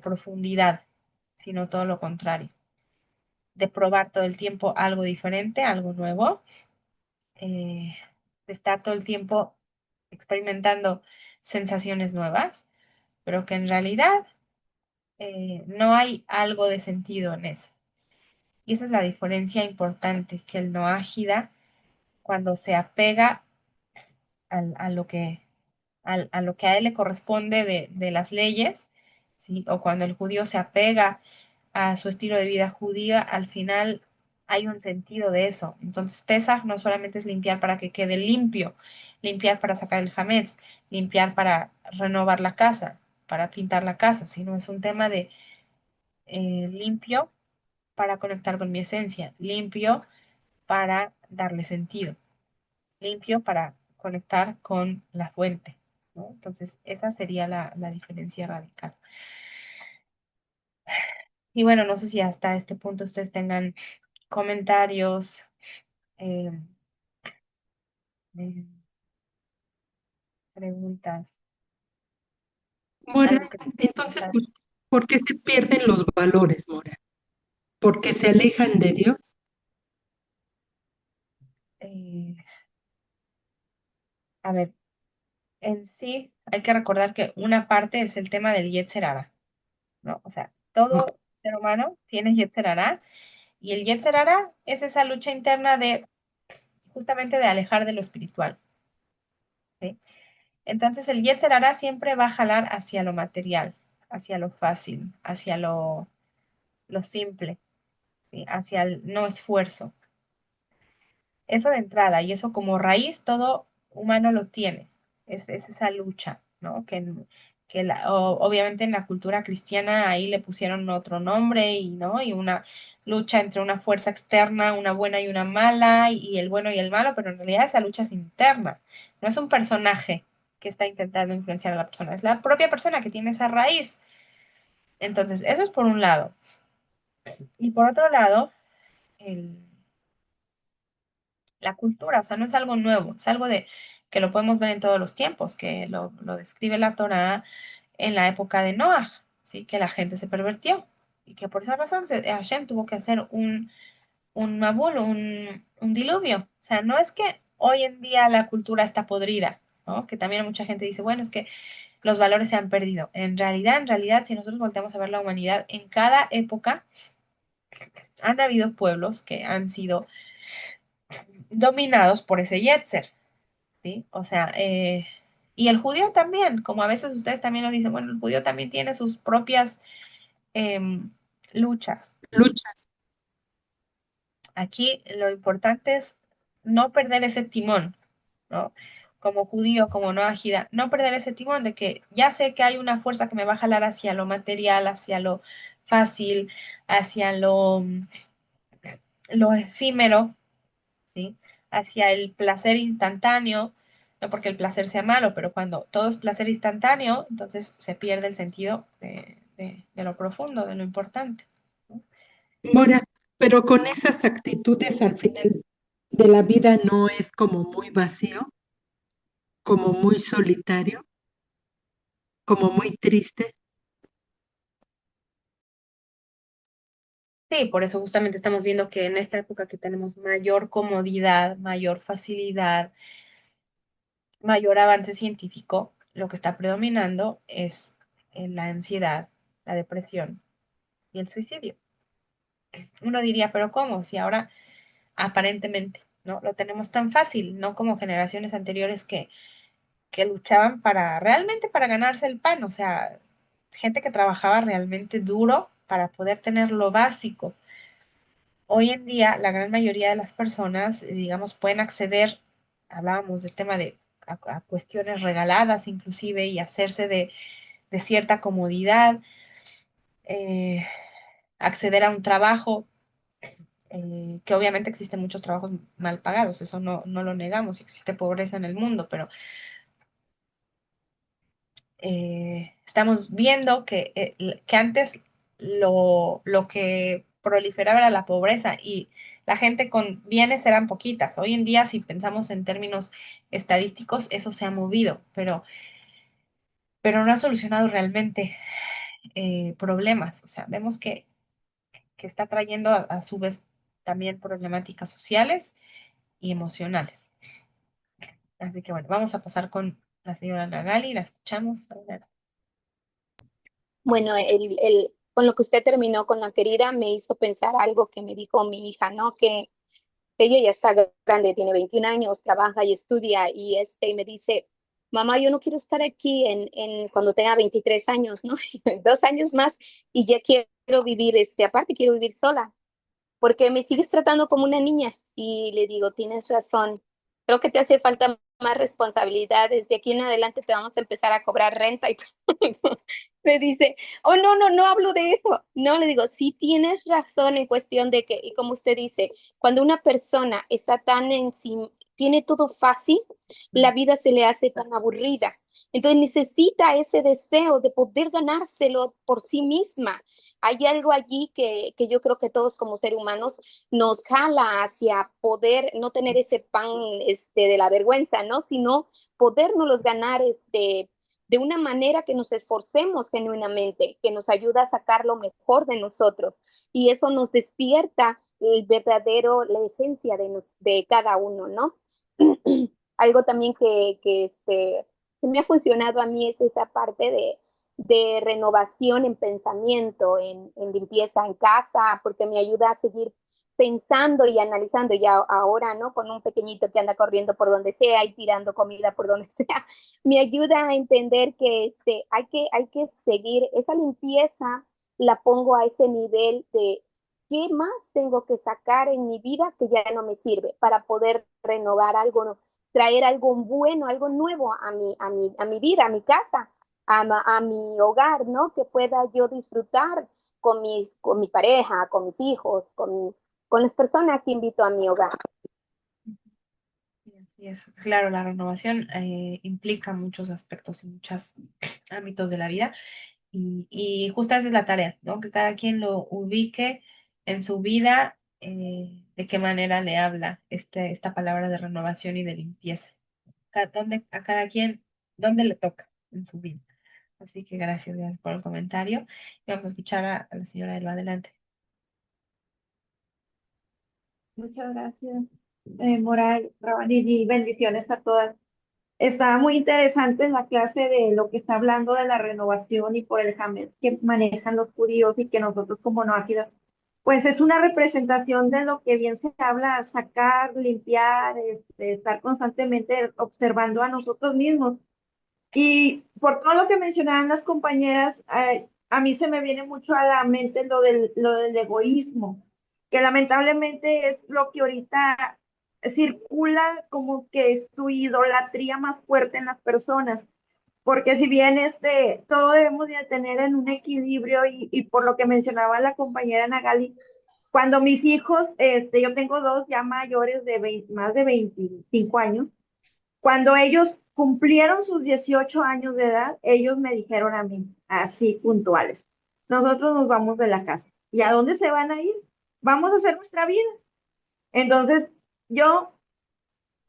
profundidad, sino todo lo contrario, de probar todo el tiempo algo diferente, algo nuevo, eh, de estar todo el tiempo experimentando sensaciones nuevas, pero que en realidad no hay algo de sentido en eso. Y esa es la diferencia importante, que el no ágida, cuando se apega a lo que, a lo que a él le corresponde de las leyes, ¿sí? O cuando el judío se apega a su estilo de vida judía, al final hay un sentido de eso. Entonces, Pesaj no solamente es limpiar para que quede limpio, limpiar para sacar el hametz, limpiar para renovar la casa, para pintar la casa, sino es un tema de limpio para conectar con mi esencia, limpio para darle sentido, limpio para conectar con la fuente, ¿no? Entonces, esa sería la diferencia radical. Y bueno, no sé si hasta este punto ustedes tengan comentarios, eh, eh, preguntas, Mora, algo que tengan que entonces, pensar. ¿por qué se pierden los valores, Mora? ¿Porque se alejan de Dios? Eh, a ver, en sí hay que recordar que una parte es el tema del Yetzer Hara, ¿no? O sea, todo ser humano tiene Yetzer Hara y el Yetzer Hara es esa lucha interna de justamente de alejar de lo espiritual, ¿sí? Entonces el Yetzer Hara siempre va a jalar hacia lo material, hacia lo fácil, hacia lo simple, ¿sí? Hacia el no esfuerzo. Eso de entrada, y eso como raíz todo humano lo tiene. Es esa lucha, ¿no? Obviamente en la cultura cristiana ahí le pusieron otro nombre y, ¿no? Y una lucha entre una fuerza externa, una buena y una mala, y el bueno y el malo, pero en realidad esa lucha es interna. No es un personaje que está intentando influenciar a la persona, es la propia persona que tiene esa raíz. Entonces, eso es por un lado. Y por otro lado, el la cultura, o sea, no es algo nuevo, es algo de que lo podemos ver en todos los tiempos, que lo describe la Torá en la época de Noah, ¿sí? Que la gente se pervertió y que por esa razón Hashem tuvo que hacer un mabul, un diluvio. O sea, no es que hoy en día la cultura está podrida, ¿no? Que también mucha gente dice, bueno, es que los valores se han perdido. En realidad, si nosotros volteamos a ver la humanidad, en cada época han habido pueblos que han sido dominados por ese Yetzer. ¿sí? O sea, y el judío también, como a veces ustedes también lo dicen, bueno, el judío también tiene sus propias em, luchas. luchas. Aquí lo importante es no perder ese timón, ¿no? Como judío, como no ajida, no perder ese timón de que ya sé que hay una fuerza que me va a jalar hacia lo material, hacia lo fácil, hacia lo efímero, ¿sí? Hacia el placer instantáneo, no porque el placer sea malo, pero cuando todo es placer instantáneo, entonces se pierde el sentido de lo profundo, de lo importante, ¿no? Mora, pero con esas actitudes al final de la vida no es como muy vacío, como muy solitario, como muy triste. Sí, por eso justamente estamos viendo que en esta época que tenemos mayor comodidad, mayor facilidad, mayor avance científico, lo que está predominando es la ansiedad, la depresión y el suicidio. Uno diría, pero ¿cómo? Si ahora aparentemente, ¿no? Lo tenemos tan fácil, no como generaciones anteriores que luchaban para realmente para ganarse el pan, o sea, gente que trabajaba realmente duro para poder tener lo básico. Hoy en día, la gran mayoría de las personas, digamos, pueden acceder, hablábamos del tema de a cuestiones regaladas inclusive y hacerse de cierta comodidad, eh, acceder a un trabajo, que obviamente existen muchos trabajos mal pagados, eso no lo negamos, existe pobreza en el mundo, pero estamos viendo que antes lo que proliferaba era la pobreza y la gente con bienes eran poquitas. Hoy en día, si pensamos en términos estadísticos, eso se ha movido, pero no ha solucionado realmente problemas. O sea, vemos que está trayendo a su vez también problemáticas sociales y emocionales. Así que bueno, vamos a pasar con la señora Nagali, la escuchamos. Adelante. Bueno, con lo que usted terminó con la querida me hizo pensar algo que me dijo mi hija, ¿no? Que ella ya está grande, tiene 21 años, trabaja y estudia y me dice, mamá, yo no quiero estar aquí cuando tenga 23 años, ¿no? 2 años más y ya quiero vivir, aparte quiero vivir sola porque me sigues tratando como una niña. Y le digo, tienes razón, creo que te hace falta más responsabilidades. De aquí en adelante te vamos a empezar a cobrar renta. Y me dice, oh, no, no, no hablo de eso. No, le digo, sí tienes razón en cuestión de que, y como usted dice, cuando una persona está tan encima, tiene todo fácil, la vida se le hace tan aburrida. Entonces necesita ese deseo de poder ganárselo por sí misma. Hay algo allí que yo creo que todos como seres humanos nos jala hacia poder no tener ese pan de la vergüenza, ¿no? Sino podernos ganar de una manera que nos esforcemos genuinamente, que nos ayuda a sacar lo mejor de nosotros. Y eso nos despierta el verdadero, la esencia de cada uno, ¿no? Algo también que me ha funcionado a mí es esa parte de renovación en pensamiento, en limpieza en casa, porque me ayuda a seguir pensando y analizando ya ahora, ¿no? Con un pequeñito que anda corriendo por donde sea y tirando comida por donde sea, me ayuda a entender que hay que seguir esa limpieza, la pongo a ese nivel de qué más tengo que sacar en mi vida que ya no me sirve para poder renovar algo, ¿no? Traer algo bueno, algo nuevo a mi vida, a mi casa, a mi hogar, ¿no? Que pueda yo disfrutar con mi pareja, con mis hijos, con las personas que invito a mi hogar. Sí, así es. Claro, la renovación implica muchos aspectos y muchos ámbitos de la vida y justo esa es la tarea, ¿no? Que cada quien lo ubique en su vida, de qué manera le habla esta palabra de renovación y de limpieza. A cada quien, dónde le toca en su vida. Así que gracias por el comentario. Y vamos a escuchar a la señora Elba. Adelante. Muchas gracias, Moral, Rabanilli, y bendiciones a todas. Está muy interesante la clase de lo que está hablando de la renovación y por el Hamed que manejan los judíos y que nosotros como no ágidas pues es una representación de lo que bien se habla, sacar, limpiar, estar constantemente observando a nosotros mismos. Y por todo lo que mencionaban las compañeras, a mí se me viene mucho a la mente lo del egoísmo, que lamentablemente es lo que ahorita circula como que es tu idolatría más fuerte en las personas. Porque si bien todo debemos de tener en un equilibrio y por lo que mencionaba la compañera Nagali, cuando mis hijos, yo tengo dos ya mayores de más de 25 años, cuando ellos cumplieron sus 18 años de edad, ellos me dijeron a mí, así puntuales, nosotros nos vamos de la casa. ¿Y a dónde se van a ir? Vamos a hacer nuestra vida. Entonces, yo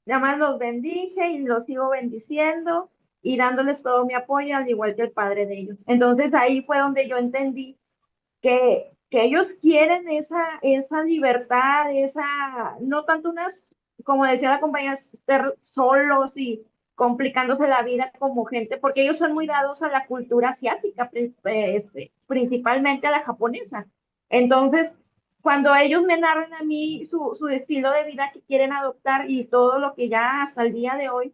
nada más los bendije y los sigo bendiciendo y dándoles todo mi apoyo, al igual que el padre de ellos. Entonces, ahí fue donde yo entendí que ellos quieren esa libertad, no tanto como decía la compañía, estar solos y complicándose la vida como gente, porque ellos son muy dados a la cultura asiática, principalmente a la japonesa. Entonces, cuando ellos me narran a mí su estilo de vida que quieren adoptar y todo lo que ya hasta el día de hoy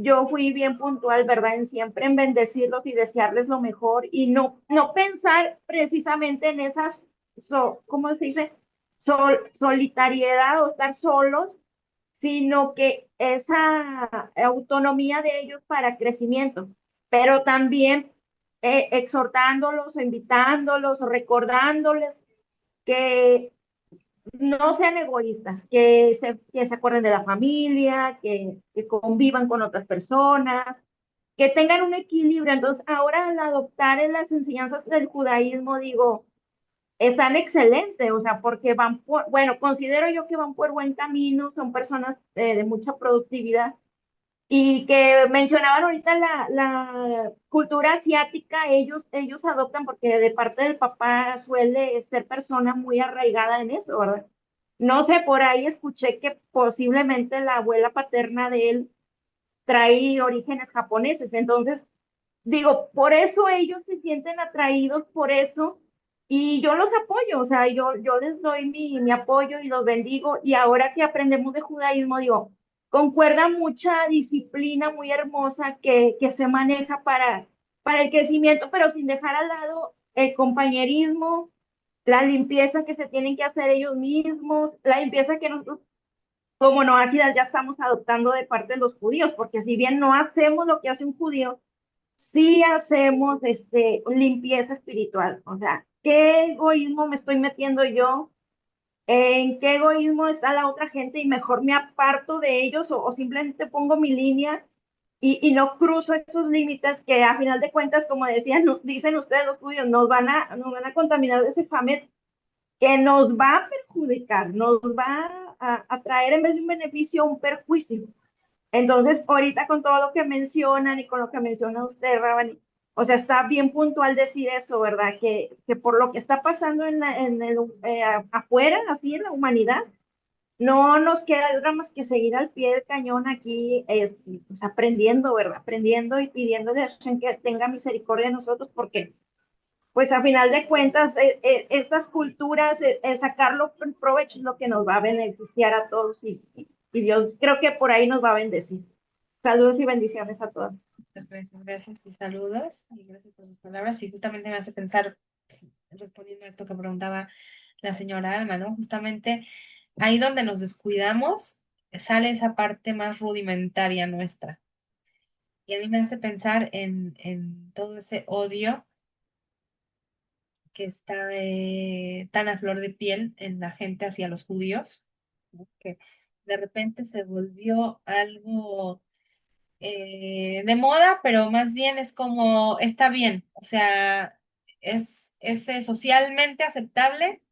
yo fui bien puntual, ¿verdad? En siempre en bendecirlos y desearles lo mejor y no pensar precisamente en esas, ¿cómo se dice? Solitariedad o estar solos, sino que esa autonomía de ellos para crecimiento, pero también exhortándolos, invitándolos, recordándoles que no sean egoístas, que se acuerden de la familia, que convivan con otras personas, que tengan un equilibrio. Entonces, ahora al adoptar en las enseñanzas del judaísmo, digo, están excelentes, o sea, porque bueno, considero yo que van por buen camino, son personas de mucha productividad. Y que mencionaban ahorita la cultura asiática, ellos adoptan porque de parte del papá suele ser persona muy arraigada en eso, ¿verdad? No sé, por ahí escuché que posiblemente la abuela paterna de él trae orígenes japoneses. Entonces, digo, por eso ellos se sienten atraídos por eso y yo los apoyo, o sea, yo les doy mi apoyo y los bendigo. Y ahora que aprendemos de judaísmo, digo, concuerda mucha disciplina muy hermosa que se maneja para el crecimiento, pero sin dejar al lado el compañerismo, la limpieza que se tienen que hacer ellos mismos, la limpieza que nosotros como noátidas ya estamos adoptando de parte de los judíos, porque si bien no hacemos lo que hace un judío, sí hacemos limpieza espiritual. O sea, ¿qué egoísmo me estoy metiendo yo? ¿En qué egoísmo está la otra gente? Y mejor me aparto de ellos o simplemente pongo mi línea y no cruzo esos límites que a final de cuentas, como decían, dicen ustedes los judíos, nos van a contaminar de ese famet que nos va a perjudicar, nos va a traer en vez de un beneficio un perjuicio. Entonces, ahorita con todo lo que mencionan y con lo que menciona usted, Rabani, o sea, está bien puntual decir eso, ¿verdad? Que por lo que está pasando afuera, así en la humanidad, no nos queda otra más que seguir al pie del cañón aquí, pues aprendiendo, ¿verdad? Aprendiendo y pidiéndole a Hashem que tenga misericordia de nosotros, porque pues a final de cuentas, estas culturas, sacarlo en provecho es lo que nos va a beneficiar a todos y Dios creo que por ahí nos va a bendecir. Saludos y bendiciones a todos. Muchas gracias, gracias y saludos. Y gracias por sus palabras. Y justamente me hace pensar, respondiendo a esto que preguntaba la señora Alma, ¿no? Justamente ahí donde nos descuidamos, sale esa parte más rudimentaria nuestra. Y a mí me hace pensar en todo ese odio que está tan a flor de piel en la gente hacia los judíos, ¿no? Que de repente se volvió algo de moda, pero más bien es como, está bien, o sea, es socialmente aceptable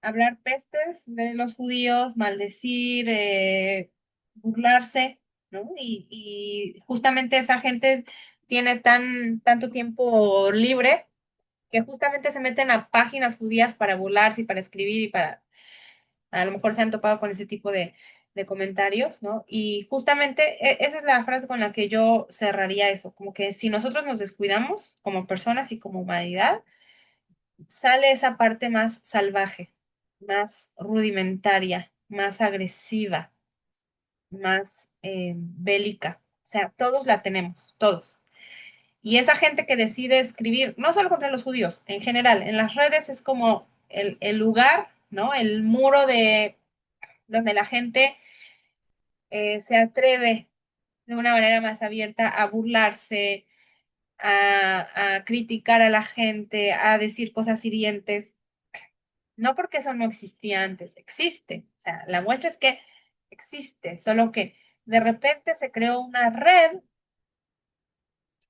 hablar pestes de los judíos, maldecir, burlarse, ¿no? Y justamente esa gente tiene tanto tiempo libre que justamente se meten a páginas judías para burlarse y para escribir y para, a lo mejor se han topado con ese tipo de comentarios, ¿no? Y justamente esa es la frase con la que yo cerraría eso, como que si nosotros nos descuidamos como personas y como humanidad, sale esa parte más salvaje, más rudimentaria, más agresiva, más bélica. O sea, todos la tenemos, todos. Y esa gente que decide escribir, no solo contra los judíos, en general, en las redes es como el lugar, ¿no? El muro de donde la gente se atreve de una manera más abierta a burlarse, a criticar a la gente, a decir cosas hirientes. No porque eso no existía antes, existe. O sea, la muestra es que existe, solo que de repente se creó una red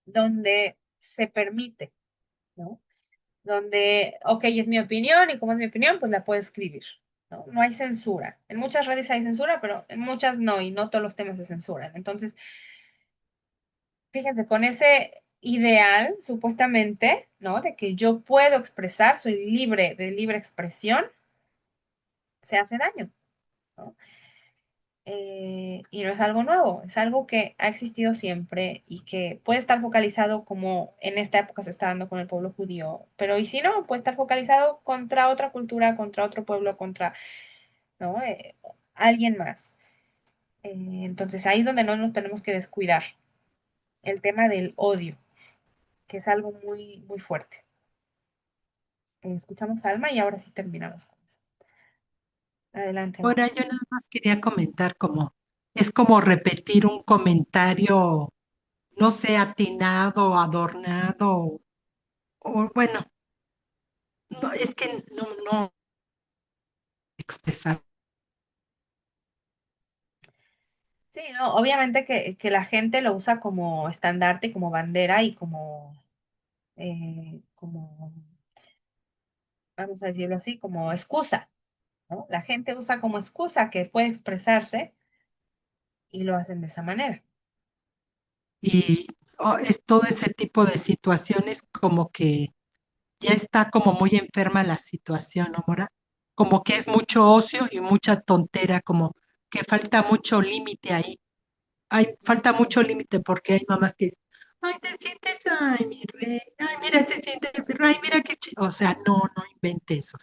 donde se permite, ¿no? Donde, ok, es mi opinión y como es mi opinión, pues la puedo escribir, ¿no? No hay censura. En muchas redes hay censura, pero en muchas no, y no todos los temas se censuran. Entonces, fíjense, con ese ideal, supuestamente, ¿no? De que yo puedo expresar, soy libre de libre expresión, se hace daño, ¿no? Y no es algo nuevo, es algo que ha existido siempre y que puede estar focalizado como en esta época se está dando con el pueblo judío, pero y si no, puede estar focalizado contra otra cultura, contra otro pueblo, contra, ¿no? Alguien más. Entonces ahí es donde no nos tenemos que descuidar el tema del odio, que es algo muy, muy fuerte. Escuchamos a Alma y ahora sí terminamos con eso. Adelante, Alma. Ahora, yo nada más quería comentar como, es como repetir un comentario, no sé, atinado, adornado, o bueno, no, es que no expresar. Sí, no, obviamente que la gente lo usa como estandarte, como bandera y como, vamos a decirlo así, como excusa, ¿no? La gente usa como excusa que puede expresarse y lo hacen de esa manera. Y es todo ese tipo de situaciones como que ya está como muy enferma la situación, ¿no, Mora? Como que es mucho ocio y mucha tontera, como que falta mucho límite ahí. Falta mucho límite porque hay mamás que dicen, ay, te sientes, ay, mi rey, ay, mira, se siente, mi rey, mira qué o sea, no inventes eso.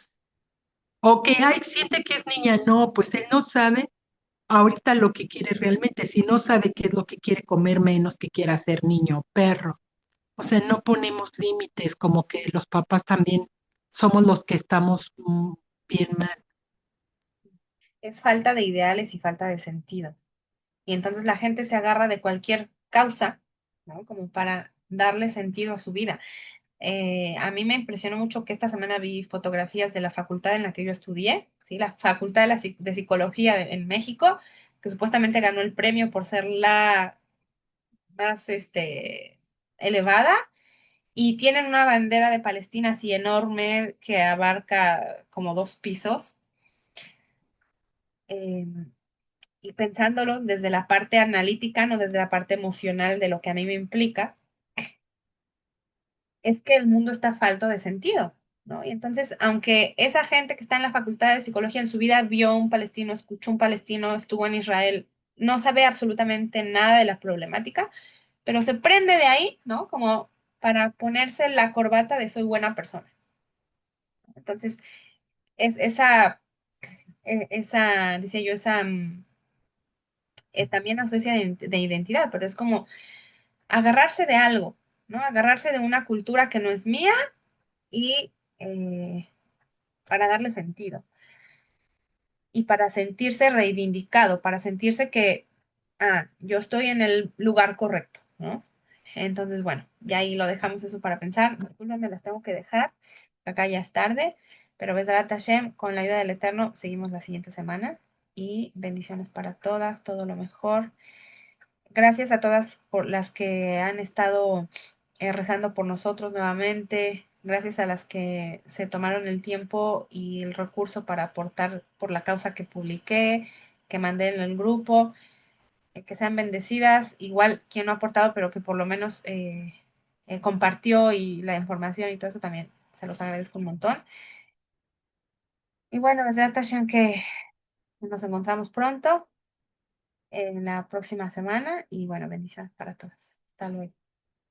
O que, ay, siente que es niña, no, pues él no sabe ahorita lo que quiere realmente, si no sabe qué es lo que quiere comer, menos que quiera ser niño o perro. O sea, no ponemos límites, como que los papás también somos los que estamos bien mal. Es falta de ideales y falta de sentido. Y entonces la gente se agarra de cualquier causa, ¿no? Como para darle sentido a su vida. A mí me impresionó mucho que esta semana vi fotografías de la facultad en la que yo estudié, ¿sí? La Facultad de Psicología en México, que supuestamente ganó el premio por ser la más elevada, y tienen una bandera de Palestina así enorme que abarca como 2 pisos. eh, y pensándolo desde la parte analítica, no desde la parte emocional de lo que a mí me implica, es que el mundo está falto de sentido, ¿no? Y entonces, aunque esa gente que está en la facultad de psicología en su vida vio un palestino, escuchó un palestino, estuvo en Israel, no sabe absolutamente nada de la problemática, pero se prende de ahí, ¿no? Como para ponerse la corbata de soy buena persona. Entonces, es dice yo, es también ausencia de identidad, pero es como agarrarse de algo, ¿no? Agarrarse de una cultura que no es mía y para darle sentido y para sentirse reivindicado, para sentirse que, yo estoy en el lugar correcto, ¿no? Entonces, bueno, ya ahí lo dejamos eso para pensar. Discúlpenme, las tengo que dejar. Acá ya es tarde, pero Besrat Hashem, con la ayuda del Eterno, seguimos la siguiente semana y bendiciones para todas, todo lo mejor. Gracias a todas por las que han estado rezando por nosotros nuevamente. Gracias a las que se tomaron el tiempo y el recurso para aportar por la causa que publiqué, que mandé en el grupo. Que sean bendecidas. Igual quien no ha aportado, pero que por lo menos compartió y la información y todo eso también se los agradezco un montón. Y bueno, desde Tashem que nos encontramos pronto en la próxima semana y bueno, bendiciones para todas. Hasta luego.